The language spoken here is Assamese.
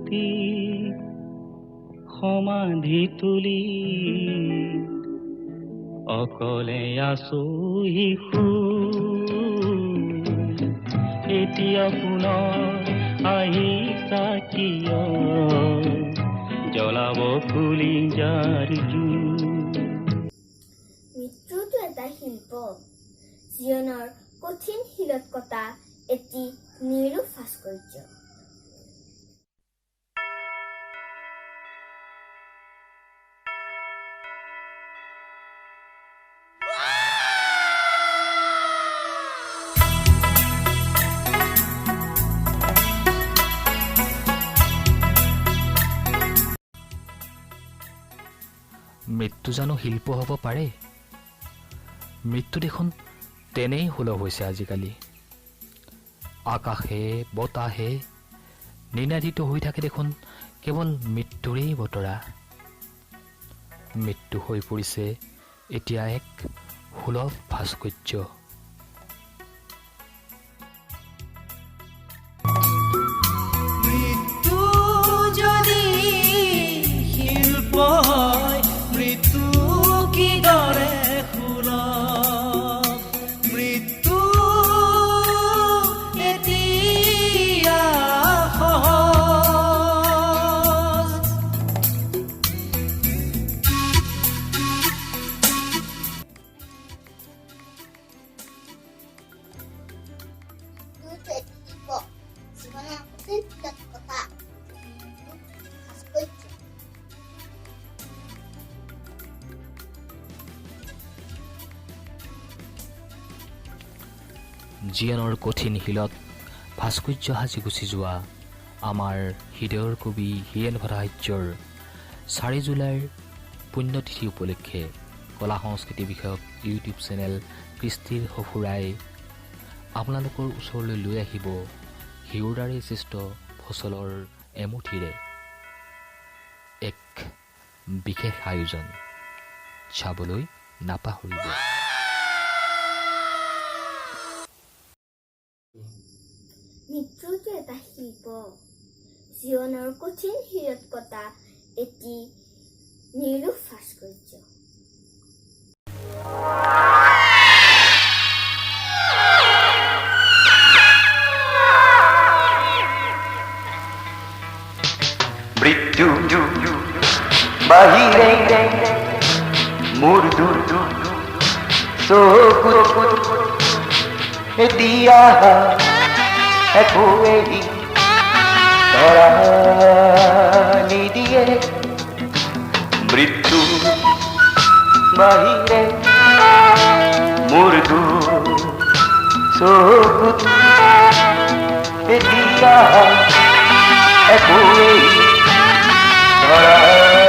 স্মৃতি সমাধি তুলি অকলে আছো শিশু এতিয়া পুনৰ আহিছা কিয় জ্বলাব খুলি যাৰ মৃত্যুটো এটা শিল্প জীৱনৰ কঠিন শিলত কটা এটি নিৰূপ ভাস্কৰ্য মৃত্যু জানো শিল্প হ'ব পাৰে মৃত্যু দেখোন তেনেই সুলভ হৈছে আজিকালি আকাশে বতাহে নিনাদিত হৈ থাকে দেখোন কেৱল মৃত্যুৰেই বতৰা মৃত্যু হৈ পৰিছে এতিয়া এক সুলভ ভাস্কৰ্য মৃত্যু যদি শিল্প জীয়নৰ কঠিন শিলত ভাস্কৰ্য সাজি গুচি যোৱা আমাৰ হৃদয়ৰ কবি হীৰেণ ভট্টাচাৰ্যৰ 4 জুলাইৰ পুণ্যতিথি উপলক্ষে কলা সংস্কৃতি বিষয়ক ইউটিউব চেনেল কৃষ্টিৰ সফুৰাই আপোনালোকৰ ওচৰলৈ লৈ আহিব হিউৰাৰে সৃষ্ট ফচলৰ এমুঠিৰে এক বিশেষ আয়োজন চাবলৈ নাপাহৰিব মৃত্যুটো এটা শিল্প জীৱনৰ কঠিন শিৰত কটা এটি নিৰূপ ভাস্কৰ্য মৃত্যু বাহিৰে মোৰ চকুত এতিয়া একোৱেই ধৰা নিদিয়ে মৃত্যু বাহিৰে মোৰ চকুত এতিয়া একোৱেই ধৰা